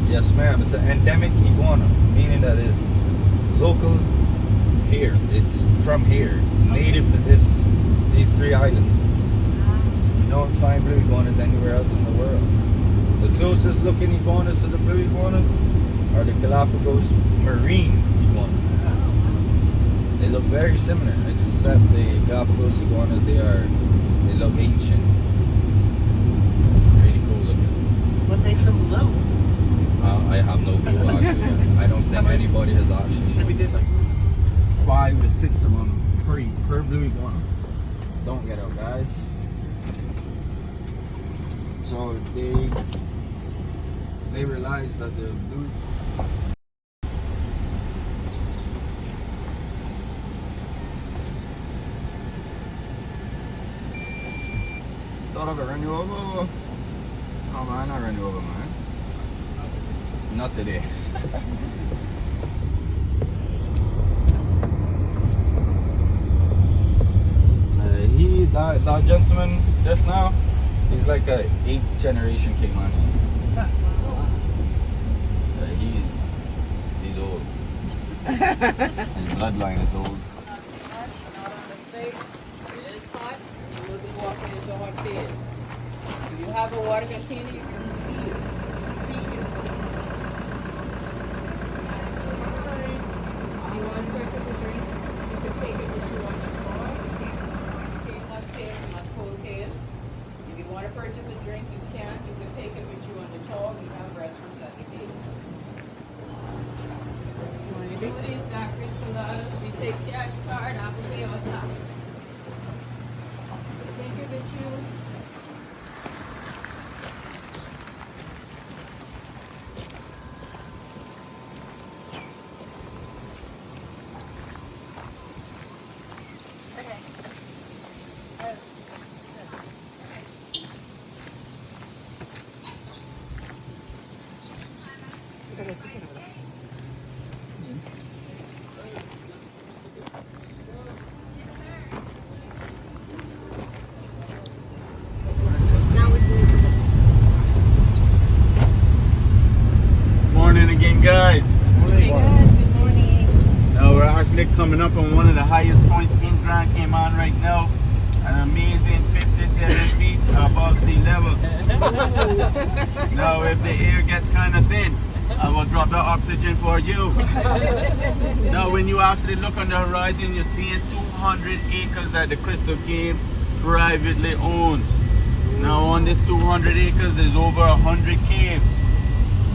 Yes, ma'am. It's an endemic iguana, meaning that it's local here. It's from here. It's native to these three islands. You don't find blue iguanas anywhere else in the world. The closest looking iguanas to the blue iguanas are the Galapagos marine iguanas. They look very similar, except the Galapagos iguanas, they look ancient. Really cool looking. What makes them blue? I have no clue actually. I don't think anybody has actually. I mean, there's like 5 or 6 of them per blue iguana. Don't get out, guys. So they realize that the blue. Thought I could run you over. Oh man, I ran you over, man. Not today. That gentleman just now, he's like a 8th generation Cayman. He's old. His bloodline is old. It is hot, and you will be walking into hot beds. If you have a water container, you can see. If you want to purchase a drink, you can take it with you on the floor. You can hot pairs and not cold pairs. If you want to purchase a drink, you can. You can take it with you on the tall. We have restrooms at the gate. Smoothies, daiquiris, coladas, we take cash card, Apple Pay or tap. Take it with you. Morning again, guys. Good morning. Now we're actually coming up on one of the highest points in Grand Cayman right now. An amazing 57 feet above sea level. Now if the air gets kind of thin, I will drop the oxygen for you. Now when you actually look on the horizon, you're seeing 200 acres that the Crystal Caves privately owns. Now on this 200 acres, there's over 100 caves.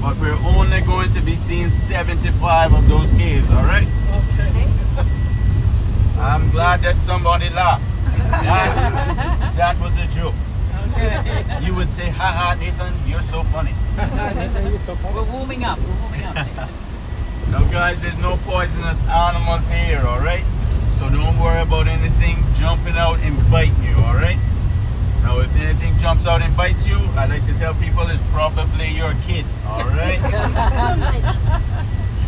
But we're only going to be seeing 75 of those caves, all right? Okay. I'm glad that somebody laughed. That was a joke. Okay. You would say, haha, Nathan, you're so funny. We're warming up. Now, guys, there's no poisonous animals here, all right? So don't worry about anything jumping out and biting you, all right? Now, if anything jumps out and bites you, I like to tell people it's probably your kid, all right?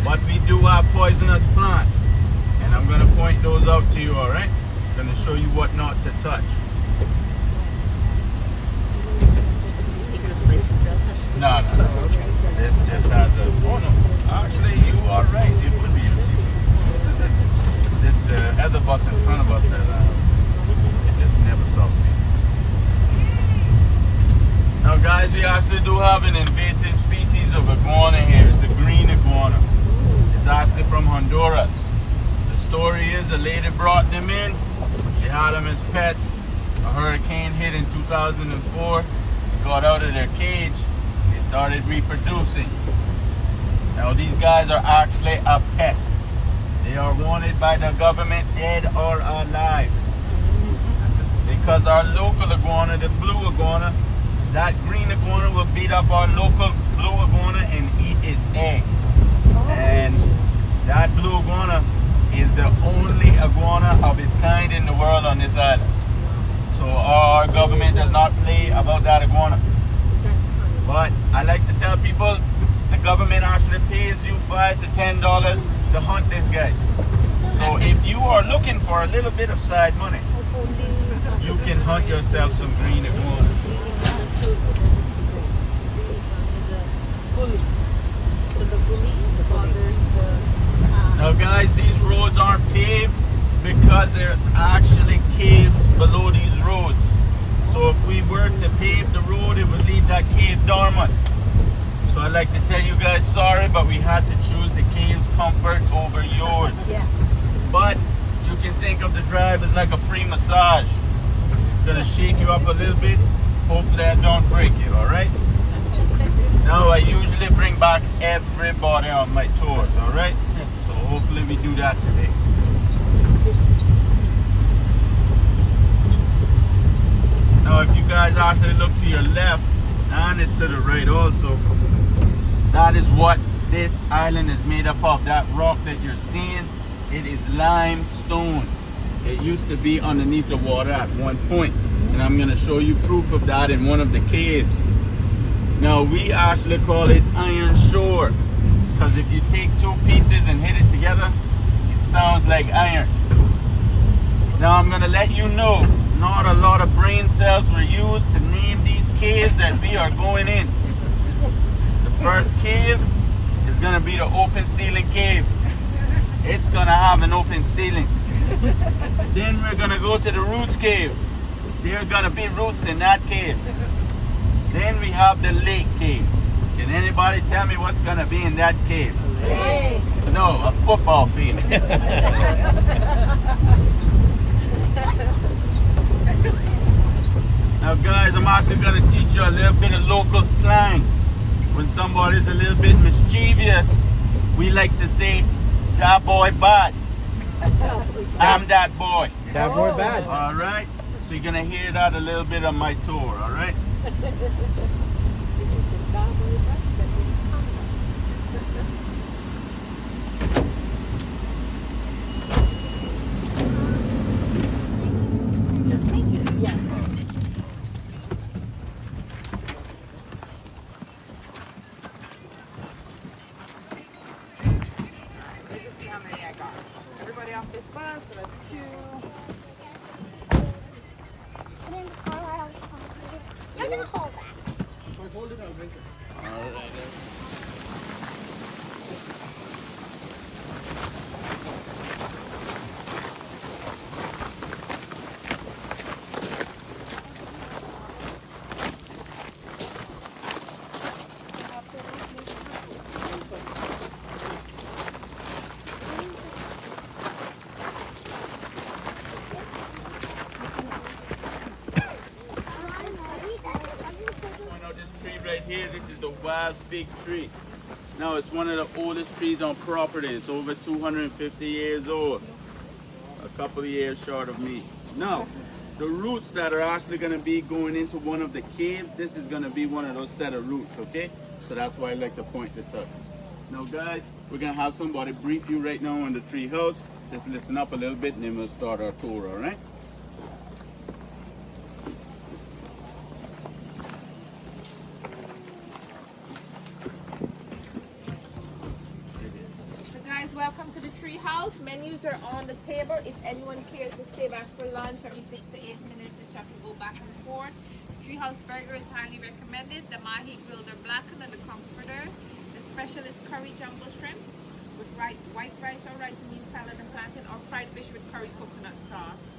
But we do have poisonous plants, and I'm going to point those out to you, all right? I'm going to show you what not to touch. No. This just has a... Oh, no. Actually, you are right. It would be easy. This other bus in front of us, it just never stops me. Now, guys, we actually do have an invasive species of iguana here. It's the green iguana. It's actually from Honduras. The story is a lady brought them in. She had them as pets. A hurricane hit in 2004. They got out of their cage. They started reproducing. Now, these guys are actually a pest. They are wanted by the government, dead or alive. Because our local iguana, the blue iguana, that green iguana will beat up our local blue iguana and eat its eggs. And that blue iguana is the only iguana of its kind in the world on this island. So our government does not play about that iguana. But I like to tell people the government actually pays you $5 to $10 to hunt this guy. So if you are looking for a little bit of side money, you can hunt yourself some green iguana. Well, there's the Now guys, these roads aren't paved because there's actually caves below these roads. So if we were to pave the road, it would leave that cave dormant. So I'd like to tell you guys sorry, but we had to choose the cave's comfort over yours. yeah. But you can think of the drive as like a free massage. Gonna shake you up a little bit. Hopefully I don't break you, alright? Now I usually bring back everybody on my tours, alright? So hopefully we do that today. Now if you guys actually look to your left, and it's to the right also, that is what this island is made up of. That rock that you're seeing, it is limestone. It used to be underneath the water at one point, and I'm going to show you proof of that in one of the caves. Now we actually call it iron shore, because if you take two pieces and hit it together, it sounds like iron. Now I'm going to let you know, not a lot of brain cells were used to name these caves that we are going in. The first cave is going to be the open ceiling cave. It's going to have an open ceiling. Then we're going to go to the roots cave. There are going to be roots in that cave. Then we have the lake cave. Can anybody tell me what's going to be in that cave? Hey. No, a football field. Now guys, I'm actually going to teach you a little bit of local slang. When somebody's a little bit mischievous, we like to say, "That boy bad." I'm that boy. That boy bad. All right? So you're going to hear that a little bit on my tour, all right? Let's just see how many I got. Everybody off this bus, so that's 2. You're gonna hold that. All right. Now this tree right here, this is the wild fig tree. Now it's one of the oldest trees on property. It's over 250 years old. A couple of years short of me. Now, the roots that are actually going to be going into one of the caves, this is going to be one of those set of roots, okay? So that's why I like to point this out. Now guys, we're going to have somebody brief you right now on the tree house. Just listen up a little bit and then we'll start our tour, all right? So guys, welcome to the tree house. Menus are on the table. If anyone cares to stay back for lunch, every 6 to 8 minutes the chef will go back and forth. Tree house burger is highly recommended. The mahi grilled or blackened and the comforter. The special is curry jumbo shrimp with white rice or rice and bean salad and plantain, or fried fish with curry coconut sauce.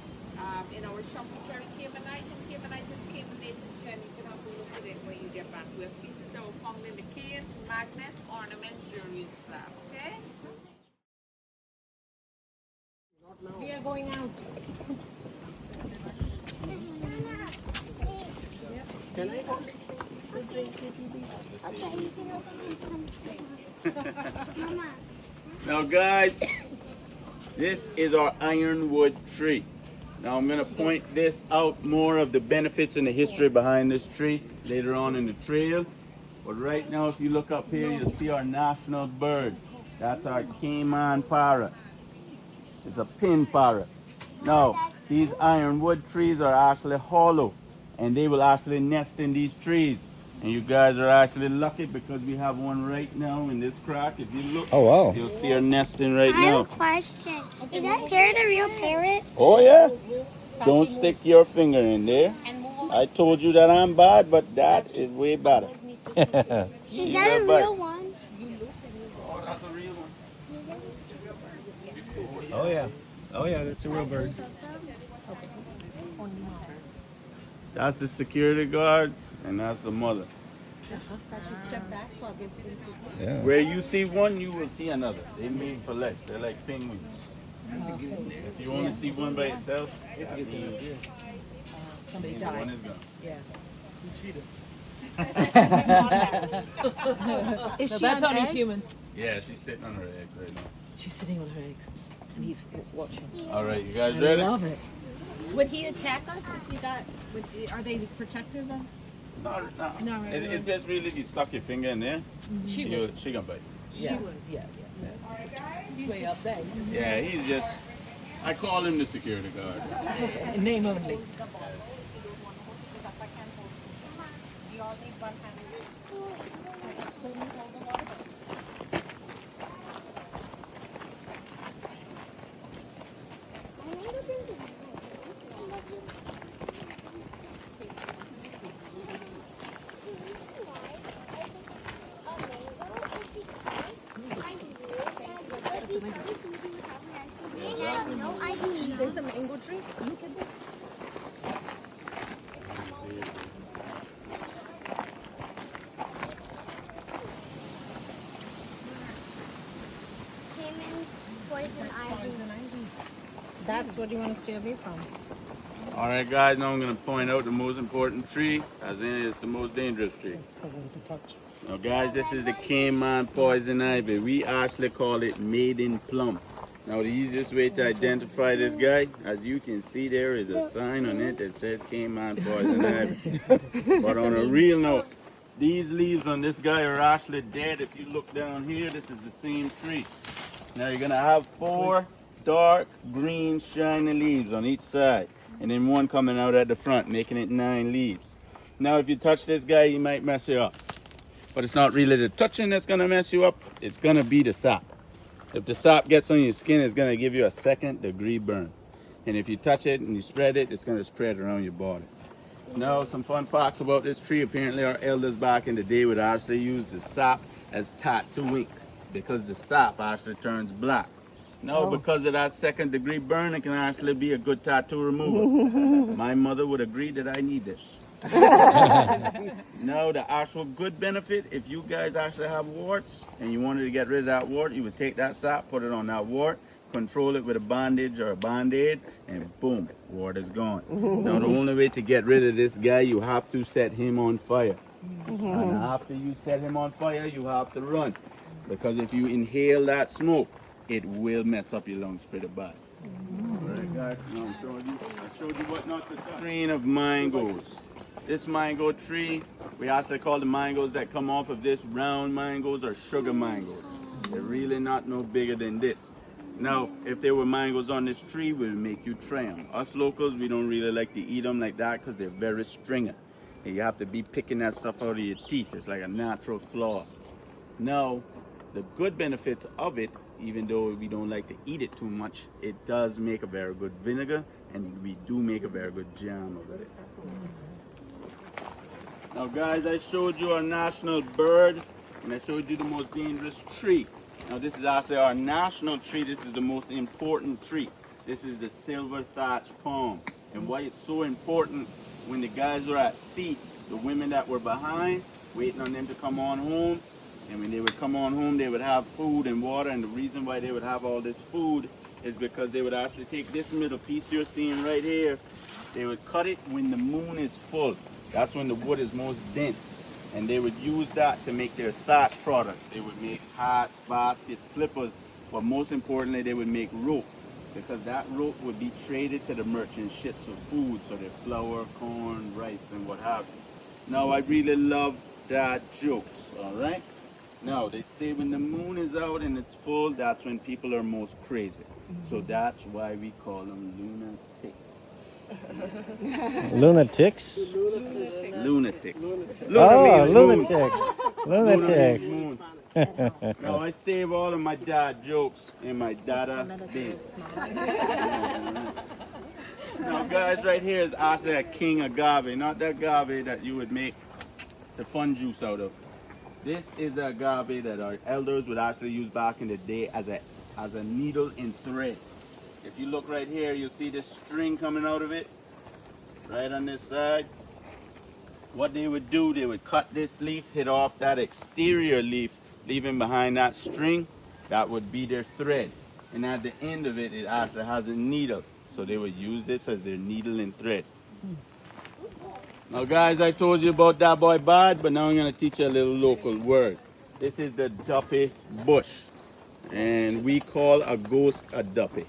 In our shop we carry Caymanite, and Caymanite is Caymanite and gem. You can have a look at it when you get back. We have pieces that were found in the caves, magnets, ornaments, jewelry, and slab. Okay? We are going out. Can I go? Mama. Now guys, this is our ironwood tree. Now I'm going to point this out, more of the benefits and the history behind this tree later on in the trail. But right now if you look up here, you'll see our national bird. That's our Cayman parrot. It's a pin parrot. Now these ironwood trees are actually hollow, and they will actually nest in these trees. And you guys are actually lucky because we have one right now in this crack. If you look, Oh, wow. you'll see her nesting right I have now. a question. Is that parrot a real parrot? Oh yeah. Don't stick your finger in there. I told you that I'm bad, but that is way better. Is that a real one? Oh yeah. Oh yeah, that's a real bird. That's the security guard, and that's the mother. Yeah. Where you see one, you will see another. They mate for life. They're like penguins. If you only see one by itself, that means one is gone. Is she That's on only eggs? humans. Yeah, she's sitting on her egg right now. She's sitting on her eggs, and he's watching. All right, you guys I ready? love it. Would he attack us if we got? Are they protective of? No, no. No, right, It's just really if you stuck your finger in there, she gonna bite. Yeah, yeah. He's way up there. Yeah, he's just. I call him the security guard. In name only. There's a mango tree. Cayman's poison ivy. That's what you want to stay away from. All right, guys. Now I'm gonna point out the most important tree, as in it's the most dangerous tree. Now, guys, this is the Cayman poison ivy. We actually call it maiden plum. Now, the easiest way to identify this guy, as you can see, there is a sign on it that says Cayman poison ivy. But on a real note, these leaves on this guy are actually dead. If you look down here, this is the same tree. Now, you're gonna have 4 dark green shiny leaves on each side, and then one coming out at the front, making it 9 leaves. Now, if you touch this guy, he might mess you up. But it's not really the touching that's gonna mess you up, it's gonna be the sap. If the sap gets on your skin, it's gonna give you a 2nd-degree burn. And if you touch it and you spread it, it's gonna spread around your body. Now, some fun facts about this tree. Apparently, our elders back in the day would actually use the sap as tattoo ink because the sap actually turns black. Now, because of that 2nd-degree burn, it can actually be a good tattoo remover. My mother would agree that I need this. Now, the actual good benefit, if you guys actually have warts and you wanted to get rid of that wart, you would take that sap, put it on that wart, control it with a bandage or a band-aid, and boom, wart is gone. Now, the only way to get rid of this guy, you have to set him on fire. And after you set him on fire, you have to run. Because if you inhale that smoke, it will mess up your lungs pretty bad. Alright, guys, now I showed you what not to touch. Strain of mangoes. This mango tree, we actually call the mangoes that come off of this round mangoes or sugar mangoes. They're really not no bigger than this. Now, if there were mangoes on this tree, we would make you try them. Us locals, we don't really like to eat them like that because they're very stringy. And you have to be picking that stuff out of your teeth. It's like a natural floss. Now, the good benefits of it, even though we don't like to eat it too much, it does make a very good vinegar, and we do make a very good jam of it. Now, guys, I showed you our national bird, and I showed you the most dangerous tree. Now, this is actually our national tree. This is the most important tree. This is the silver thatch palm. And why it's so important, when the guys were at sea, the women that were behind, waiting on them to come on home, and when they would come on home, they would have food and water. And the reason why they would have all this food is because they would actually take this middle piece you're seeing right here. They would cut it when the moon is full. That's when the wood is most dense. And they would use that to make their thatch products. They would make hats, baskets, slippers, but most importantly, they would make rope, because that rope would be traded to the merchant ships of food, so their flour, corn, rice, and what have you. Now, I really love dad jokes, all right? Now, they say when the moon is out and it's full, that's when people are most crazy. So that's why we call them lunatics. Lunatics? Lunatics. Oh, means moon. lunatics. Luna Lunatics. means moon. Now, I save all of my dad jokes in my dada base. Now, guys, right here is actually a king agave, not the agave that you would make the fun juice out of. This is the agave that our elders would actually use back in the day as a needle and thread. if you look right here, you'll see this string coming out of it, right on this side. What they would do, they would cut this leaf, hit off that exterior leaf, leaving behind that string. That would be their thread. And at the end of it, it actually has a needle. So they would use this as their needle and thread. Now guys, I told you about that boy bad, but now I'm gonna teach you a little local word. This is the duppy bush. And we call a ghost a duppy.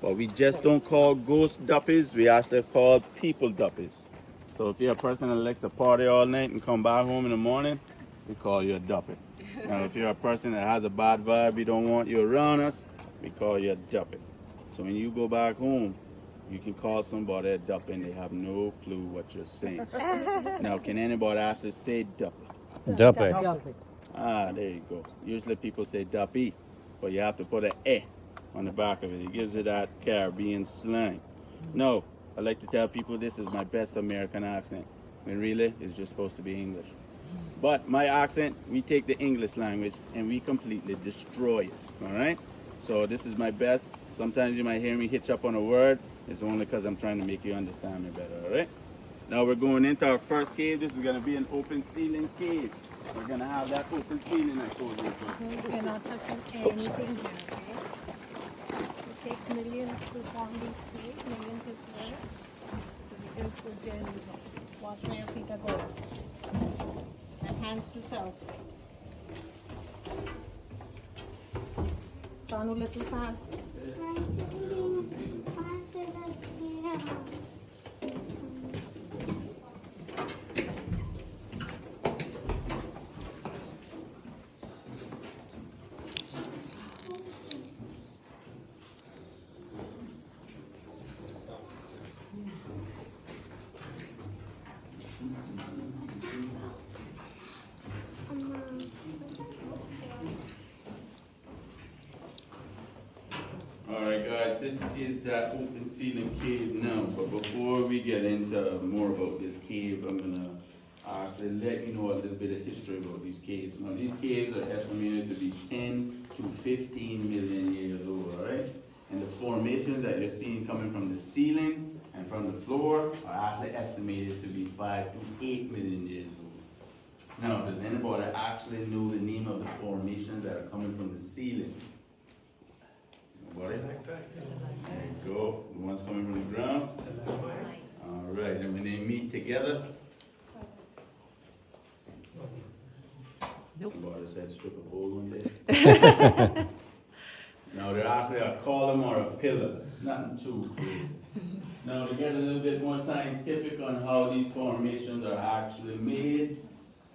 But we just don't call ghost duppies, we actually call people duppies. So if you're a person that likes to party all night and come back home in the morning, we call you a duppy. Now if you're a person that has a bad vibe, we don't want you around us, we call you a duppy. So when you go back home, you can call somebody a duppy and they have no clue what you're saying. Now, can anybody actually say duppy? Duppy. Ah, there you go. Usually people say duppy, but you have to put an "eh" on the back of it. It gives it that Caribbean slang. No, I like to tell people this is my best American accent, when really it's just supposed to be English. But my accent, we take the English language and we completely destroy it, all right? So this is my best. Sometimes you might hear me hitch up on a word. It's only because I'm trying to make you understand me better, all right? Now we're going into our first cave. This is going to be an open ceiling cave. We're going to have that open ceiling I told you about. You cannot touch anything here, okay? It takes millions to form these caves, millions of years. So be careful, Jen. Watch where your feet are going. And hands to self. Sound a little fast. Alright guys, this is that open ceiling cave now, but before we get into more about this cave, I'm gonna actually let you know a little bit of history about these caves. Now these caves are estimated to be 10 to 15 million years old, alright? And the formations that you're seeing coming from the ceiling and from the floor are actually estimated to be 5 to 8 million years old. Now, does anybody actually know the name of the formations that are coming from the ceiling? Nobody? There you go. The ones coming from the ground? Alright, and when they meet together? Nobody said strip a hole one day. Now they're actually a column or a pillar. Nothing too crazy. Now to get a little bit more scientific on how these formations are actually made,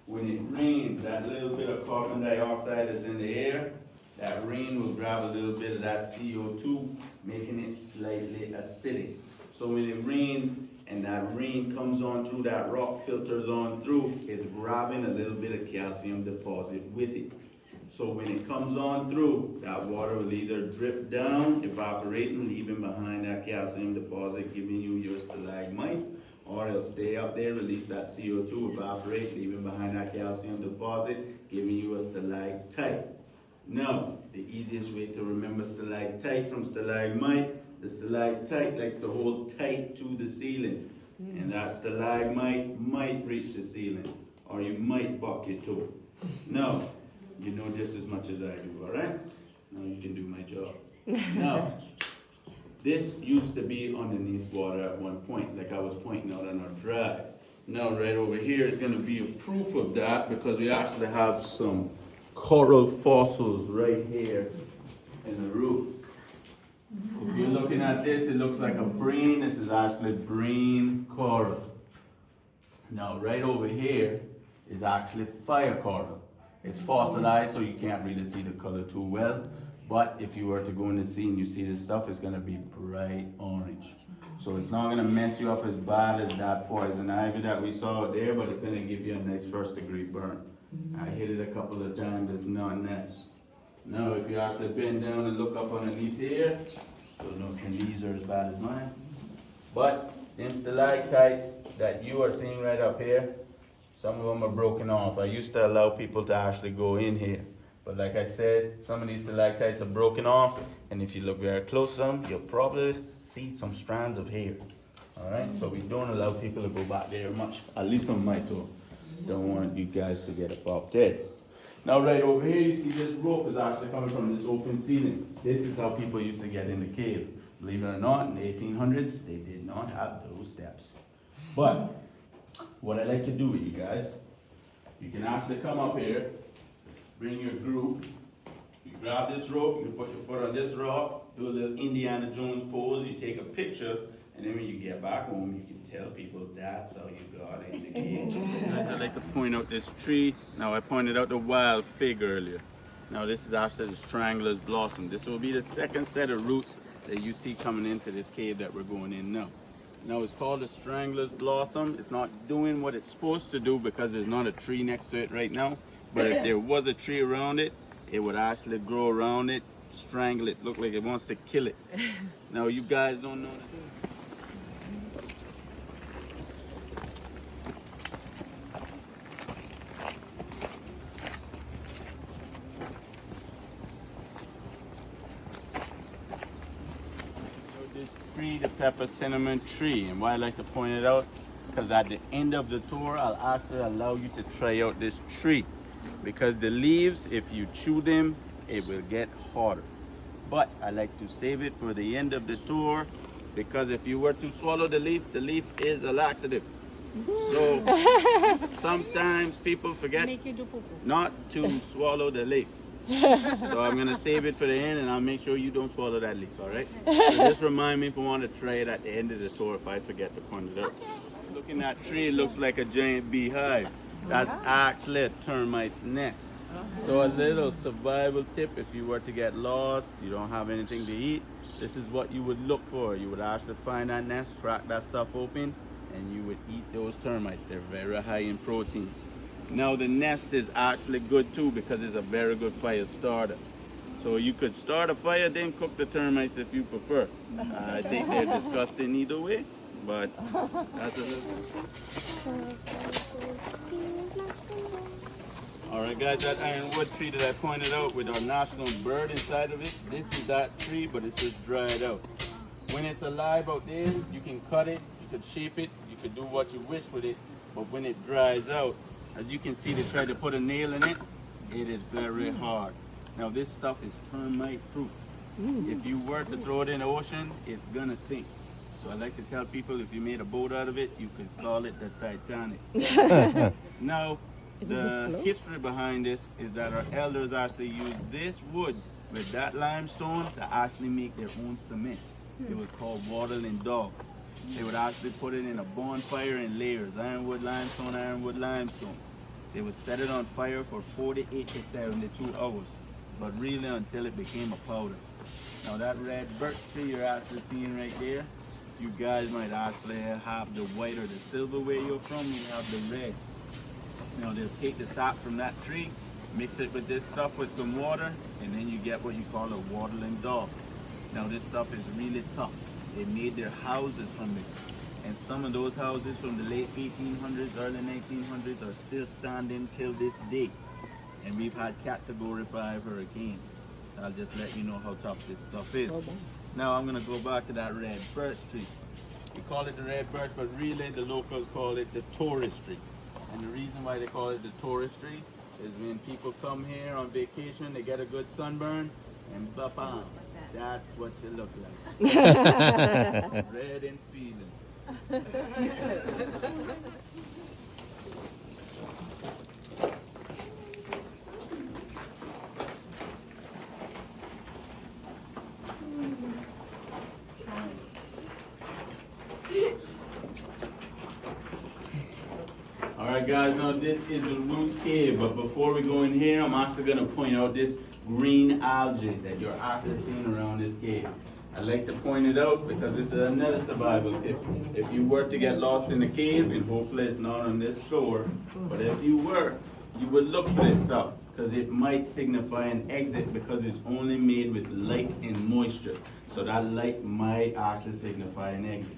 when it rains, that little bit of carbon dioxide that's in the air, that rain will grab a little bit of that CO2, making it slightly acidic. So when it rains and that rain comes on through that rock, filters on through, it's grabbing a little bit of calcium deposit with it. So when it comes on through, that water will either drip down, evaporating, leaving behind that calcium deposit, giving you your stalagmite, or it'll stay up there, release that CO2, evaporate, leaving behind that calcium deposit, giving you a stalactite. Now, the easiest way to remember stalactite from stalagmite, the stalactite likes to hold tight to the ceiling, and that stalagmite might reach the ceiling, or you might buck your toe. Now, you know just as much as I do, all right? Now you can do my job. Now, this used to be underneath water at one point, like I was pointing out on our drive. Now, right over here is going to be a proof of that, because we actually have some coral fossils right here in the roof. If you're looking at this, it looks like a brain. This is actually brain coral. Now, right over here is actually fire coral. It's fossilized, so you can't really see the color too well. But if you were to go in the sea and you see this stuff, it's gonna be bright orange. So it's not gonna mess you up as bad as that poison ivy that we saw there, but it's gonna give you a nice first degree burn. I hit it a couple of times, it's not nice. Now, if you actually bend down and look up underneath here, you'll know these are as bad as mine. But them stalactites that you are seeing right up here, some of them are broken off. I used to allow people to actually go in here But like I said, some of these stalactites are broken off, and if you look very close to them, you'll probably see some strands of hair. All right, so we don't allow people to go back there much, at least on my tour. Don't want you guys to get up dead. Now right over here, you see this rope is actually coming from this open ceiling. This is how people used to get in the cave. Believe it or not, in the 1800s, they did not have those steps. But what I like to do with you guys, you can actually come up here, bring your group, you grab this rope, you put your foot on this rock, do a little Indiana Jones pose, you take a picture, and then when you get back home, you can tell people that's how you got in the cave. Guys, I'd like to point out this tree. Now I pointed out the wild fig earlier. Now this is actually the strangler's blossom. This will be the second set of roots that you see coming into this cave that we're going in now. Now it's called the strangler's blossom. It's not doing what it's supposed to do because there's not a tree next to it right now. But if there was a tree around it, it would actually grow around it, strangle it, look like it wants to kill it. Now you guys don't know that. Tree, the pepper cinnamon tree, and why I like to point it out, because at the end of the tour I'll actually allow you to try out this tree, because the leaves, if you chew them, it will get harder. But I like to save it for the end of the tour, because if you were to swallow the leaf is a laxative. So sometimes people forget not to swallow the leaf. So I'm gonna save it for the end, and I'll make sure you don't swallow that leaf, all right? So just remind me if I want to try it at the end of the tour if I forget to point it out. Looking at that tree, it looks like a giant beehive. That's actually a termite's nest. So a little survival tip, if you were to get lost, you don't have anything to eat, this is what you would look for. You would actually find that nest, crack that stuff open, and you would eat those termites. They're very high in protein. Now the nest is actually good too because it's a very good fire starter. So you could start a fire, then cook the termites if you prefer. I think they're disgusting either way, but that's a little. Alright guys, that ironwood tree that I pointed out with our national bird inside of it, this is that tree, but it's just dried out. When it's alive out there, you can cut it, you could shape it, you could do what you wish with it, but when it dries out, as you can see, they try to put a nail in it. It is very hard. Now this stuff is termite proof. If you were to throw it in the ocean, it's gonna sink. So I like to tell people, if you made a boat out of it, you could call it the Titanic. Now, the history behind this is that our elders actually used this wood with that limestone to actually make their own cement. It was called wattle and dog. They would actually put it in a bonfire in layers, ironwood, limestone. They would set it on fire for 48 to 72 hours, but really until it became a powder. Now that red birch tree you're actually seeing right there, you guys might actually have the white or the silver where you're from, you have the red. Now they'll take the sap from that tree, mix it with this stuff with some water, and then you get what you call a wattle and dog. Now this stuff is really tough. They made their houses from it. And some of those houses from the late 1800s, early 1900s are still standing till this day. And we've had Category 5 hurricanes. I'll just let you know how tough this stuff is. Now I'm gonna go back to that red birch tree. We call it the red birch, but really the locals call it the tourist tree. And the reason why they call it the tourist tree is when people come here on vacation, they get a good sunburn, and bam, that's what you look like. Red and feeling. Alright guys, now this is the Roots Cave, but before we go in here, I'm actually going to point out this green algae that you're actually seeing around this cave. I like to point it out because this is another survival tip. If you were to get lost in the cave, and hopefully it's not on this floor, but if you were, you would look for this stuff because it might signify an exit because it's only made with light and moisture. So that light might actually signify an exit.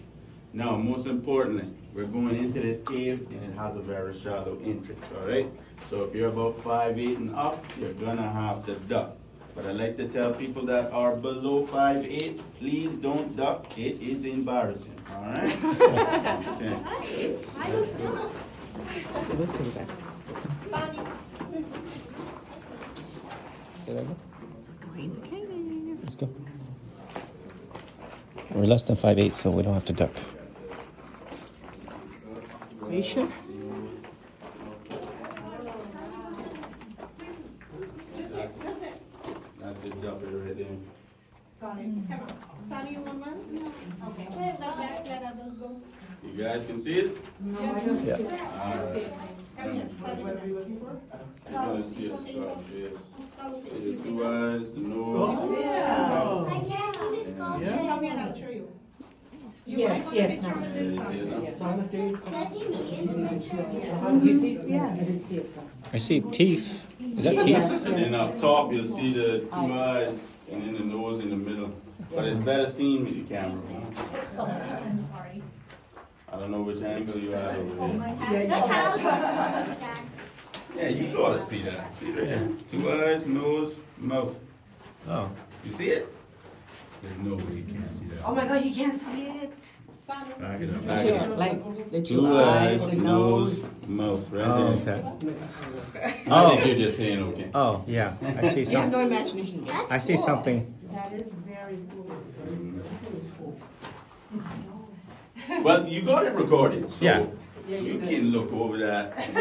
Now, most importantly, we're going into this cave and it has a very shallow entrance, all right? So if you're about 5'8" and up, you're gonna have to duck. But I like to tell people that are below 5'8", please don't duck. It is embarrassing, all right? Okay. Say that again? Let's go. We're less than 5'8", so we don't have to duck. Are you sure? That's the jumper right there. Got it. Come on. Sonny, you want one? Okay. Where's that back? Let others go. You guys can see it? No, I don't see it. All right. Come here. Sonny. You're gonna see a scarf, yes. See the 2 eyes, the nose. I can't see this skull. Come here and I'll show you. You Yes, want to yes, take a picture with Yeah, this? you see it now? Yes, on the third. Can I see me in the picture? Do you see it? Yeah. I didn't see it first. I see teeth. Is that teeth? And then up top, you'll see the 2 eyes, and then the nose in the middle. But it's better seen with the camera, huh? I'm sorry. I don't know which angle you have over there. That's how I was supposed to. Yeah, you gotta see that. See right there? 2 eyes, nose, mouth. Oh. You see it? There's no way you can't see that. Oh my God, you can't see it. Sonny. Back it up, back it Here, up. like the 2 two eyes, eyes, the nose, nose. mouth, right Oh, there. okay. I think you're just saying okay. Oh, yeah. I see You have some. no imagination. I see something. That is very cool. Well, you got it recorded, so Yeah. you can look over that and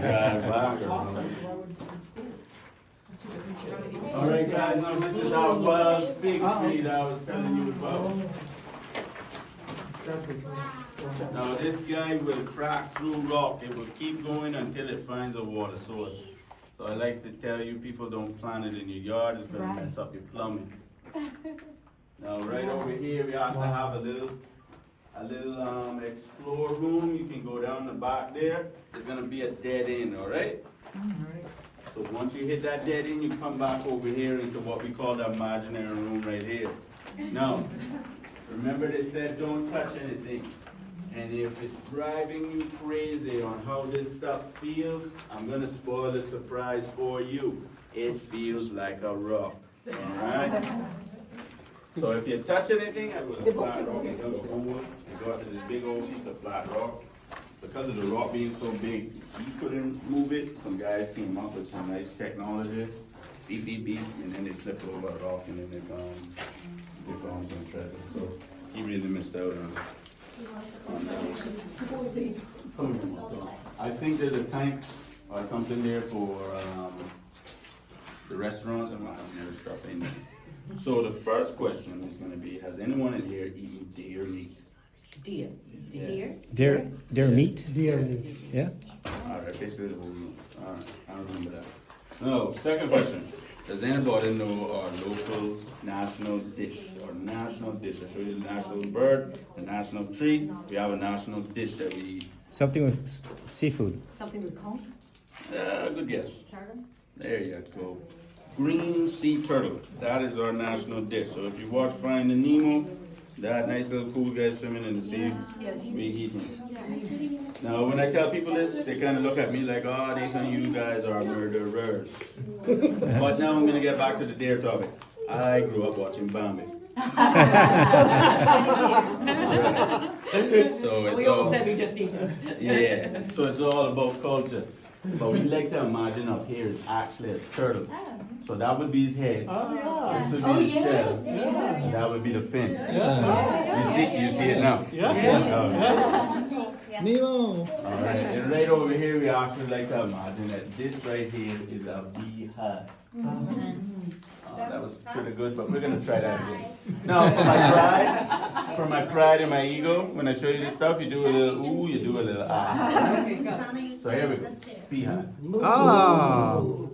drive back or something. All right, guys, now this is our wild fig tree that I was telling you about. Now this guy will crack through rock. It will keep going until it finds a water source. So I like to tell you, people don't plant it in your yard. It's gonna mess up your plumbing. Now right over here, we also have a little explore room. You can go down the back there. It's gonna be a dead end, all right? So once you hit that dead end, you come back over here into what we call the imaginary room right here. Now, remember they said don't touch anything. And if it's driving you crazy on how this stuff feels, I'm gonna spoil the surprise for you. It feels like a rock, all right? So if you touch anything, I will flat rock. It's gonna cool. You got this big old piece of flat rock. Because of the rock being so big, he couldn't move it. Some guys came up with some nice technology. Beep, beep, beep, and then they flip over a rock and then they found some treasure. So he really missed out on it. I think there's a tank or something there for the restaurants and other stuff in there. So the first question is gonna be, has anyone in here eaten deer meat? Deer. Deer? Deer meat? Yeah. Alright, basically the whole meat. Alright, I remember that. No, second question. Does anybody know our local national dish? Our national dish. I show you the national bird, the national tree. We have a national dish that we eat. Something with seafood. Something with cone? Good guess. Turtle? There you go. Green sea turtle. That is our national dish. So if you watch Finding Nemo, that nice little cool guy swimming in the sea, we eat him. Now, when I tell people this, they kind of look at me like, oh, they think you guys are murderers. But now I'm going to get back to the deer topic. I grew up watching Bambi. So it's We all all, said we just eat it. yeah, so it's all about culture. But we like to imagine up here is actually a turtle. So that would be his head. This would be the shell. And that would be the fin. You see it now? Nemo. Alright, and right over here we actually like to imagine that this right here is a beehive. That was pretty good, but we're gonna try that again. Now, for my pride and my ego, when I show you this stuff, you do a little ooh, you do a little ah. So here we go. Beehive. Oh.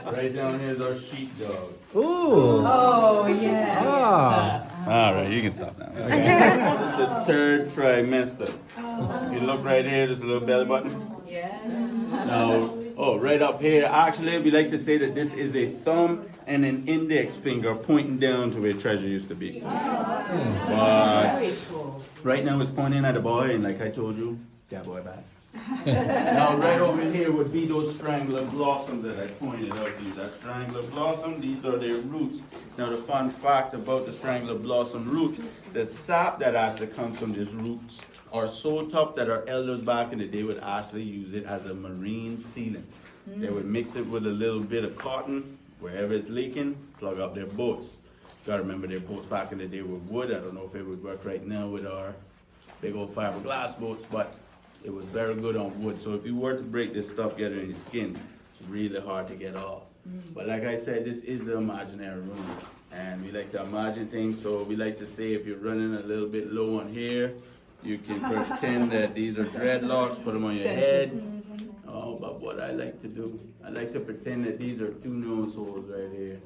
Right down here is our sheepdog. Ooh. Oh, yeah. Ah. Alright, you can stop now. This is the third trimester. If you look right here, there's a little belly button. Yeah. Now, Oh, right up here. Actually, we like to say that this is a thumb and an index finger pointing down to where treasure used to be. But right now it's pointing at the boy, and like I told you, that boy back. Now right over here would be those strangler blossoms that I pointed out to you. That strangler blossom, these are their roots. Now the fun fact about the strangler blossom roots, the sap that actually comes from these roots are so tough that our elders back in the day would actually use it as a marine sealant. They would mix it with a little bit of cotton, wherever it's leaking, plug up their boats. Gotta remember their boats back in the day were wood. I don't know if it would work right now with our big old fiberglass boats, but it was very good on wood. So if you were to break this stuff getting in your skin, it's really hard to get off. But like I said, this is the imaginary room. And we like to imagine things, so we like to say if you're running a little bit low on hair, you can pretend that these are dreadlocks, put them on your head. Oh, but what I like to do, I like to pretend that these are two nose holes right here.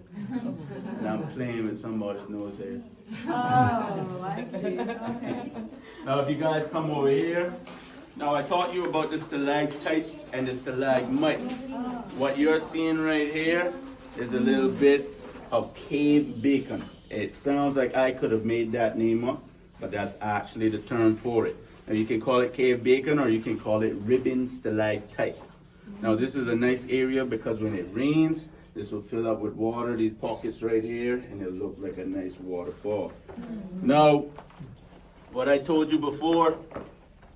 And I'm playing with somebody's nose hair. Oh, I see, okay. Now if you guys come over here, now I taught you about the stalactites and the stalagmites. What you're seeing right here is a little bit of cave bacon. It sounds like I could have made that name up, but that's actually the term for it. Now you can call it cave bacon or you can call it ribbon stalactite. Now this is a nice area because when it rains, this will fill up with water, these pockets right here, and it'll look like a nice waterfall. Now, what I told you before,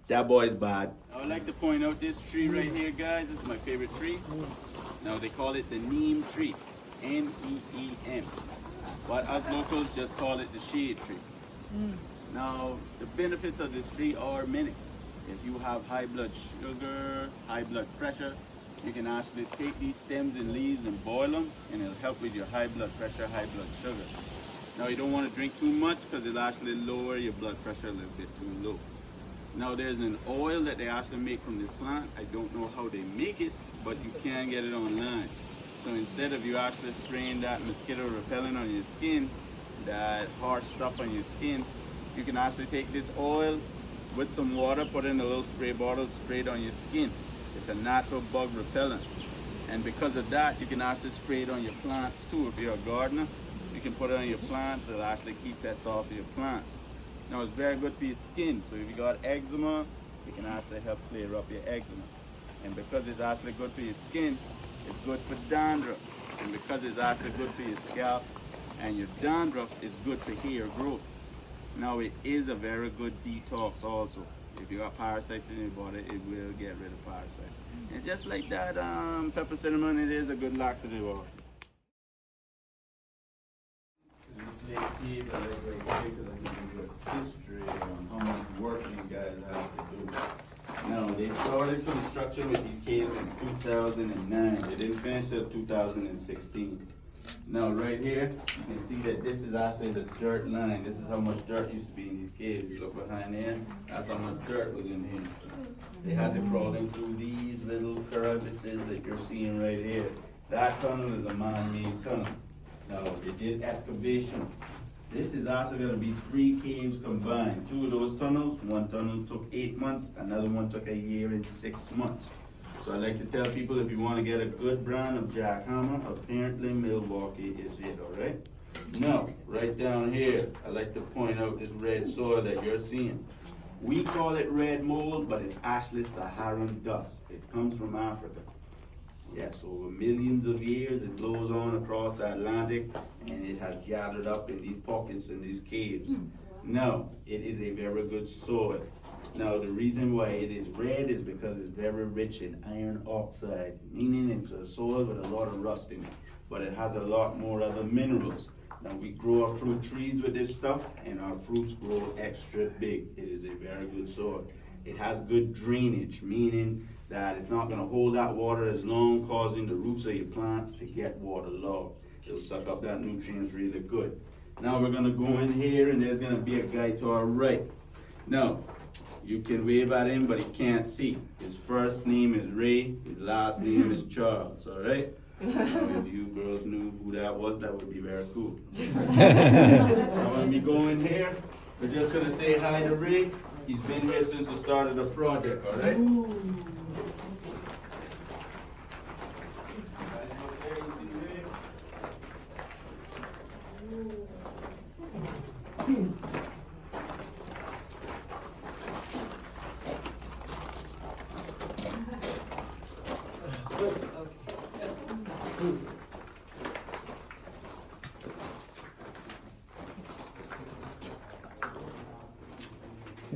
that boy is bad. I would like to point out this tree right here, guys. This is my favorite tree. Now they call it the neem tree, N-E-E-M. But us locals just call it the shade tree. Now, the benefits of this tree are many. If you have high blood sugar, high blood pressure, you can actually take these stems and leaves and boil them, and it'll help with your high blood pressure, high blood sugar. Now, you don't want to drink too much because it'll actually lower your blood pressure a little bit too low. Now, there's an oil that they actually make from this plant. I don't know how they make it, but you can get it online. So instead of you actually spraying that mosquito repellent on your skin, that harsh stuff on your skin, you can actually take this oil with some water, put it in a little spray bottle, spray it on your skin. It's a natural bug repellent. And because of that, you can actually spray it on your plants too. If you're a gardener, you can put it on your plants. It'll actually keep pests off of your plants. Now, it's very good for your skin. So if you got eczema, it can actually help clear up your eczema. And because it's actually good for your skin, it's good for dandruff. And because it's actually good for your scalp and your dandruff, it's good for hair growth. Now, it is a very good detox also. If you got parasites in your body, it will get rid of parasites. And just like that, pepper cinnamon, it is a good laxative also. History on how much work you guys have to do. Now, they started construction with these caves in 2009. They didn't finish till 2016. Now, right here, you can see that this is actually the dirt line. This is how much dirt used to be in these caves. You look behind there, that's how much dirt was in here. They had to crawl in through these little crevices that you're seeing right here. That tunnel is a man-made tunnel. Now, they did excavation. This is also going to be 3 caves combined. 2 of those tunnels, one tunnel took 8 months, another one took a year and 6 months. So I like to tell people if you want to get a good brand of jackhammer, apparently Milwaukee is it, all right? Now, right down here, I like to point out this red soil that you're seeing. We call it red mold, but it's actually Saharan dust. It comes from Africa. Yes, over millions of years, it blows on across the Atlantic, and it has gathered up in these pockets and these caves. Now, it is a very good soil. Now, the reason why it is red is because it's very rich in iron oxide, meaning it's a soil with a lot of rust in it, but it has a lot more other minerals. Now, we grow our fruit trees with this stuff, and our fruits grow extra big. It is a very good soil. It has good drainage, meaning that it's not going to hold that water as long, causing the roots of your plants to get waterlogged. It'll suck up that nutrients really good. Now we're going to go in here, and there's going to be a guy to our right. Now, you can wave at him, but he can't see. His first name is Ray. His last name is Charles, all right? Now, if you girls knew who that was, that would be very cool. So when we go in here, we're just going to say hi to Ray. He's been here since the start of the project, all right?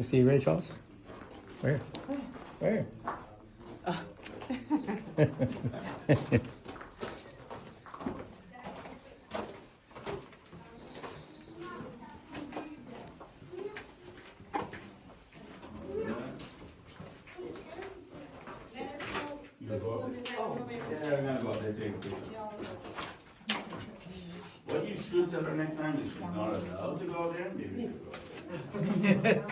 see Ray Charles? Where? Where? You gonna go up there? Yeah, I'm gonna go up there, take a picture. What you should tell her next time is she's not allowed to go out there, maybe she should go out there.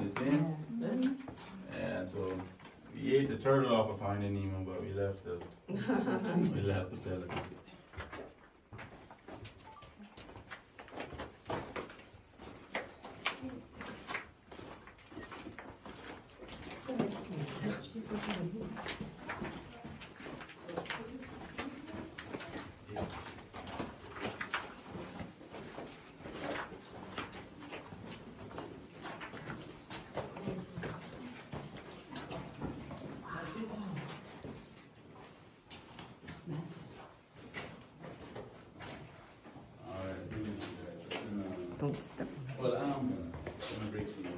You see? Yeah, so we ate the turtle off of Finding Nemo, but we left the pelican. Don't step. Well, I'm gonna break some more.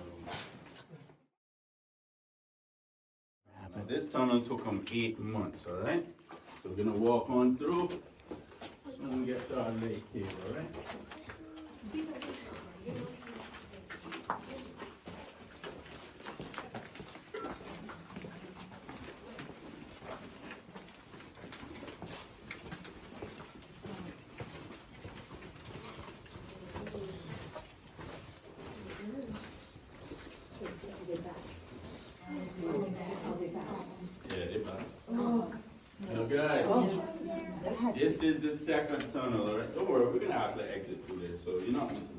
Now, this tunnel took them 8 months, alright? So we're gonna walk on through. Soon get to our lake here, alright? Yeah, they back. Now guys, this is the second tunnel, alright? Don't worry, we're gonna actually exit through there, so you're not missing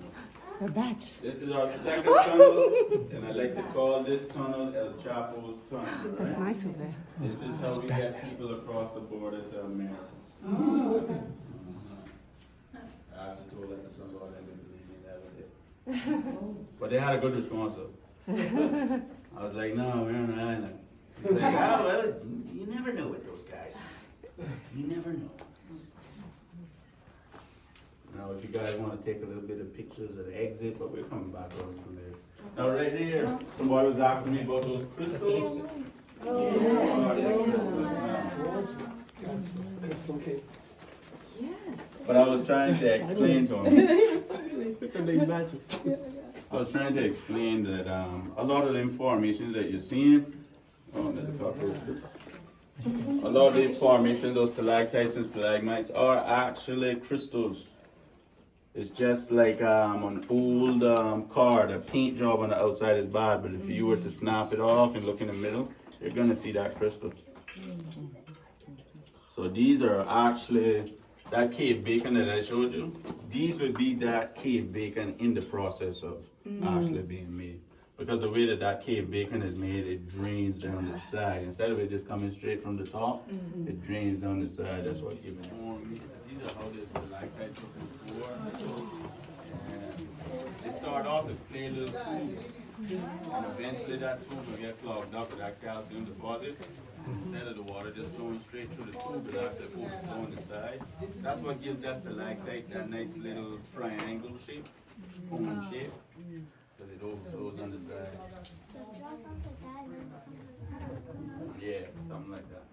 nothing. This is our second tunnel, and I like to call this tunnel El Chapo's tunnel. That's nice of there. This is how we get people across the border to America. I actually told that to somebody and they believed me the other day. But they had a good response though. I was like, no, we're on an island. He's like, oh, well, you never know with those guys. You never know. Now, if you guys want to take a little bit of pictures of the exit, but we're coming back over through there. Now, right here, somebody was asking me about those crystals. Yes. But I was trying to explain to him. I was trying to explain that a lot of the information that you're seeing, oh, there's a cockroach too. A lot of the information, those stalactites and stalagmites, are actually crystals. It's just like an old car. The paint job on the outside is bad, but if you were to snap it off and look in the middle, you're gonna see that crystal. So these are actually that cave bacon that I showed you. These would be that cave bacon in the process of actually being made. Because the way that that cave bacon is made, it drains down the side. Instead of it just coming straight from the top, it drains down the side. That's what gives it. These are how this stalactites look before. They start off as clear little tubes. And eventually that tube will get clogged up with that calcium deposit. Instead of the water just flowing straight through the tube, it'll have to overflow on the side. That's what gives that stalactite that nice little triangle shape, cone shape. Because it overflows on the side. Yeah, something like that.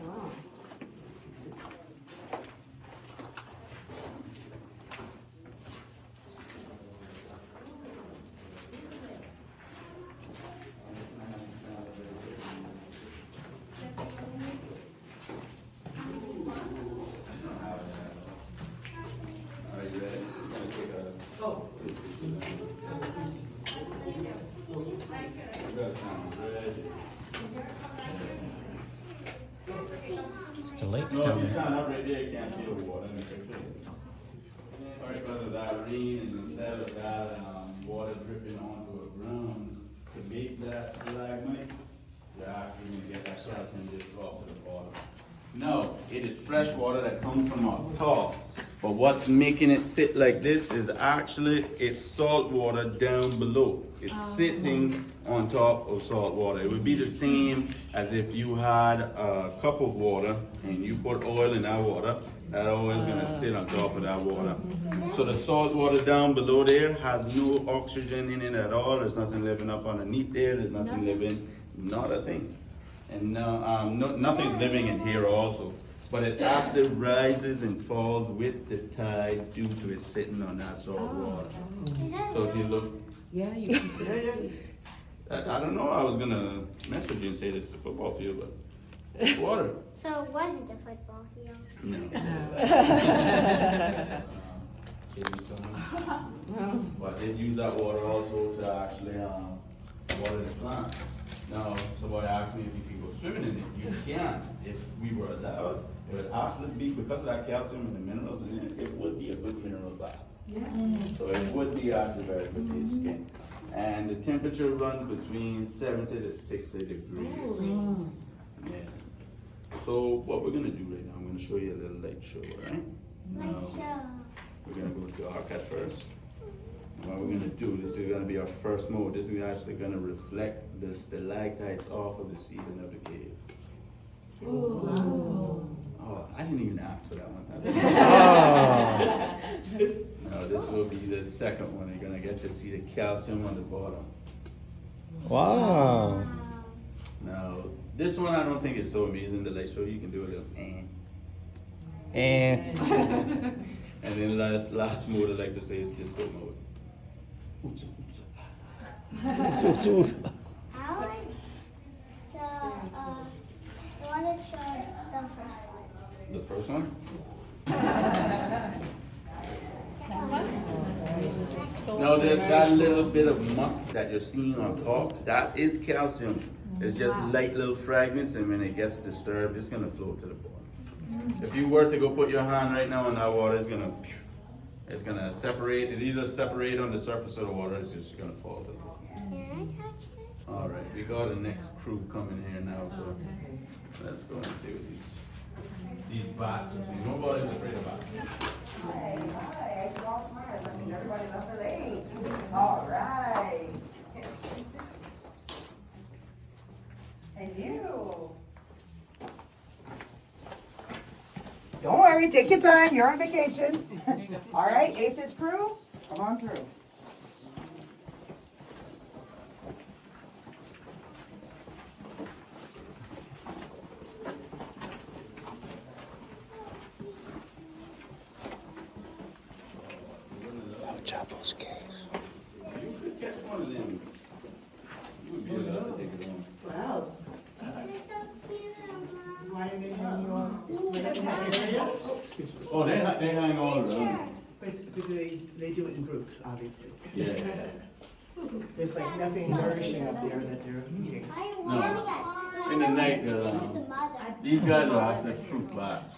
Wow. Are you ready? I'm gonna take a... Oh. You gotta sound ready. It's the lake No, if down you there. stand up right there, you can't see the water in the picture. Because of that rain, and instead of that water dripping onto the ground, to make that stalagmite, you're actually gonna get that calcium just drop to the bottom. No, it is fresh water that comes from up top. But what's making it sit like this is actually it's salt water down below. It's sitting on top of salt water. It would be the same as if you had a cup of water and you put oil in that water That always gonna sit on top of that water. So the salt water down below there has no oxygen in it at all. There's nothing living up underneath there. There's nothing living, not a thing. And nothing's living in here also. But it after rises and falls with the tide due to it sitting on that salt water. So if you look, Yeah, you can see it. I don't know, I was gonna message you and say this is the football field, but it's water. So it wasn't the football field. No. Kidding someone. But they use that water also to actually water the plant. Now, somebody asked me if you can go swimming in it. You can, if we were allowed. It would actually be, because of that calcium and the minerals in it, it would be a good mineral bath. So it would be actually very good to your skin. And the temperature runs between 70 to 60 degrees. Yeah. So what we're gonna do right now, I'm gonna show you a little light show, alright? We're gonna go to arcade first. And what we're gonna do, this is gonna be our first mode. This is actually gonna reflect the stalactites off of the ceiling of the cave. Oh, I didn't even ask for that one. No, this will be the second one. You're gonna get to see the calcium on the bottom. Wow. Now, this one I don't think it's so amazing, the light show. You can do a little And And then last mode I like to say is disco mode. Oops, oops. I like the one that showed the first one. The first one? Now that little bit of musk that you're seeing on top, that is calcium. It's just light little fragments, and when it gets disturbed, it's gonna float to the bottom. If you were to go put your hand right now in that water, it's gonna separate. It either separate on the surface of the water, it's just gonna fall to the bottom. Can I touch it? All right, we got the next crew coming here now, so let's go and see what these bats are seeing. Nobody's afraid of bats. Hi, it's all smart. I mean, everybody left the lake. All right. And you. Don't worry, take your time. You're on vacation. All right, Ace's crew, come on through. Chapo's caves. You could catch one of them. You would be allowed to take it on. Wow. They're so cute, Mom. Why are they hanging you on? Oh, they hang all around. But they do it in groups, obviously. Yeah. There's like nothing nourishing up there that they're eating. I want In the night, Where's the mother? these guys are actually fruit bats.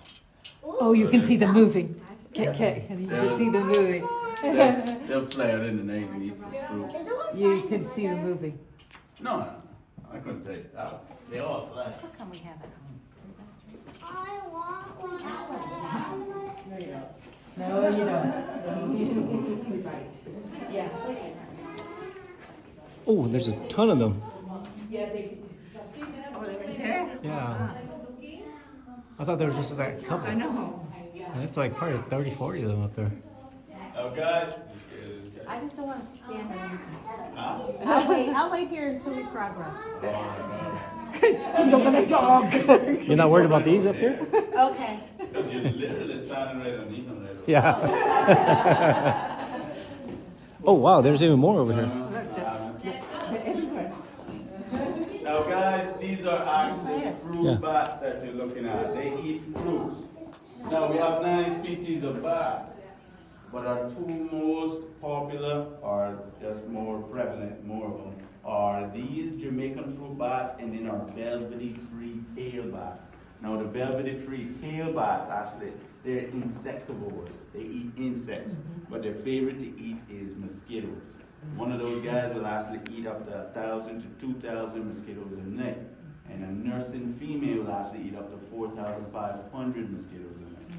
Oh, you can see them moving. Okay, you can see them moving. They'll fly out in the night and eat some fruit. Is the one You flying can over see them there? moving. No, I couldn't take it out. They all fly. I want one. No, you don't. No, you don't. Yes. Oh, there's a ton of them. Yeah, they. Yeah. I thought there was just like a couple. I know. It's like probably 30, 40 of them up there. Oh, God. I just don't want to stand there. Huh? I'll wait here until we progress. You're not worried about these up here? Okay. Because you're literally standing right underneath them. Right Yeah. Oh wow, there's even more over here. Now, guys, these are actually fruit Yeah. bats that you're looking at. They eat fruits. Now, we have 9 species of bats, but our 2 most popular, or just more prevalent, more of them, are these Jamaican fruit bats and then our velvety free tail bats. Now, the velvety free tail bats, actually, they're insectivores. They eat insects, but their favorite to eat is mosquitoes. One of those guys will actually eat up to 1,000 to 2,000 mosquitoes a night. And a nursing female will actually eat up to 4,500 mosquitoes a night.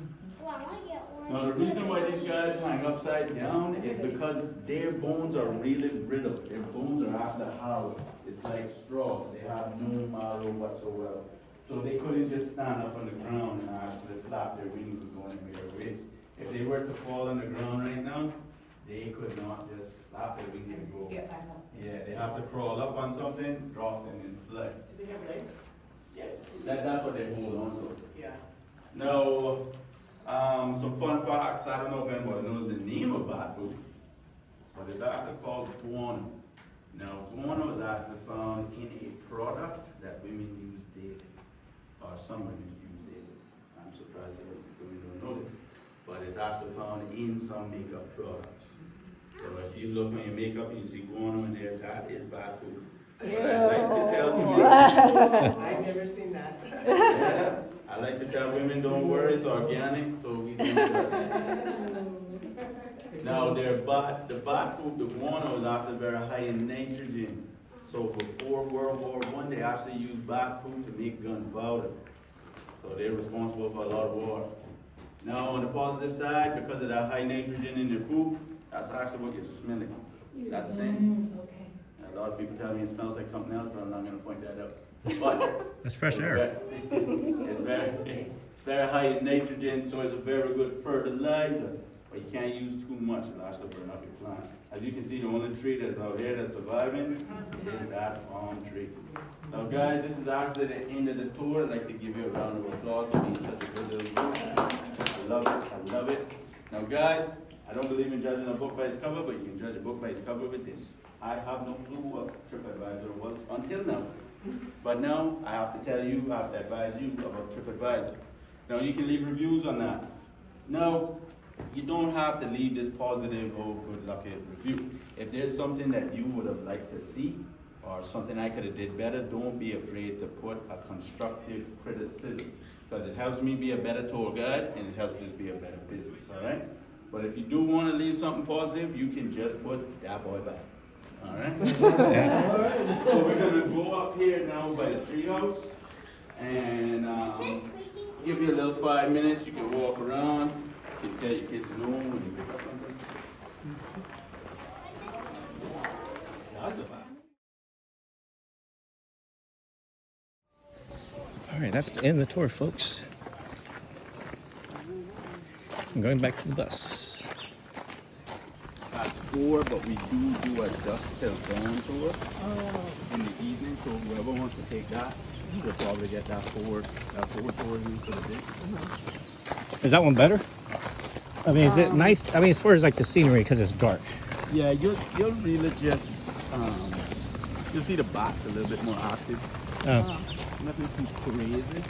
Oh, I want to get one. Now, the reason why these guys hang upside down is because their bones are really brittle. Their bones are actually hollow. It's like straw. They have no marrow whatsoever. So So they couldn't just stand up on the ground and actually flap their wings and go anywhere away. If they were to fall on the ground right now, they could not just flap their wings and go. Yeah, they have to crawl up on something, drop, and then fly. Do they have legs? Yeah, that's what they hold on to. Yeah. Now, some fun facts. I don't know if anybody knows the name of bat poop, but it's actually called guano. Now, guano is actually found in a product that women use daily, or some women use daily. I'm surprised that women don't know this, but it's actually found in some makeup products. So if you look on your makeup and you see guano in there, that is bat poop. But I like to tell women, I've never seen that. yeah, I like to tell women, don't worry, it's organic, so we don't do that. Now, the bat poop, the guano is actually very high in nitrogen. So before World War I, they actually used bat poop to make gunpowder. So they're responsible for a lot of war. Now, on the positive side, because of that high nitrogen in the poop, that's actually what you're smelling. That's scent. A lot of people tell me it smells like something else, but I'm not going to point that out. But That's fresh air. It's very high in nitrogen, so it's a very good fertilizer. But you can't use too much, it'll actually burn up your plant. As you can see, the only tree that's out here that's surviving is that palm tree. Now guys, this is actually the end of the tour. I'd like to give you a round of applause for being such a good little group. I love it, I love it. Now guys, I don't believe in judging a book by its cover, but you can judge a book by its cover with this. I have no clue what TripAdvisor was until now. But now I have to tell you, I have to advise you about TripAdvisor. Now you can leave reviews on that. Now, you don't have to leave this positive or good lucky review. If there's something that you would have liked to see or something I could have did better, don't be afraid to put a constructive criticism, because it helps me be a better tour guide and it helps us be a better business, all right? But if you do want to leave something positive, you can just put that boy back. All right? So we're going to go up here now by the treehouse and give you a little 5 minutes. You can walk around. You can tell your kids no when you pick up something. That's the fun. All right, that's the end of the tour, folks. I'm going back to the bus. At 4, but we do a dusk till dawn tour in the evening. So whoever wants to take that, will probably get that 4 tour in for the day. Is that one better? I mean, is it nice? I mean, as far as like the scenery, because it's dark. Yeah, you'll really just you'll see the box a little bit more active. Nothing too crazy.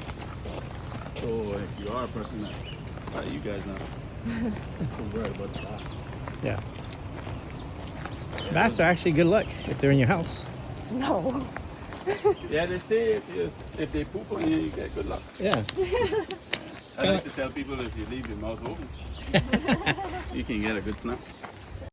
So if you are a person that you guys know, so worried about that. Yeah. Bats are actually good luck if they're in your house. No. Yeah, they say if they poop on you, you get good luck. Yeah. I like to tell people if you leave your mouth open, you can get a good snack.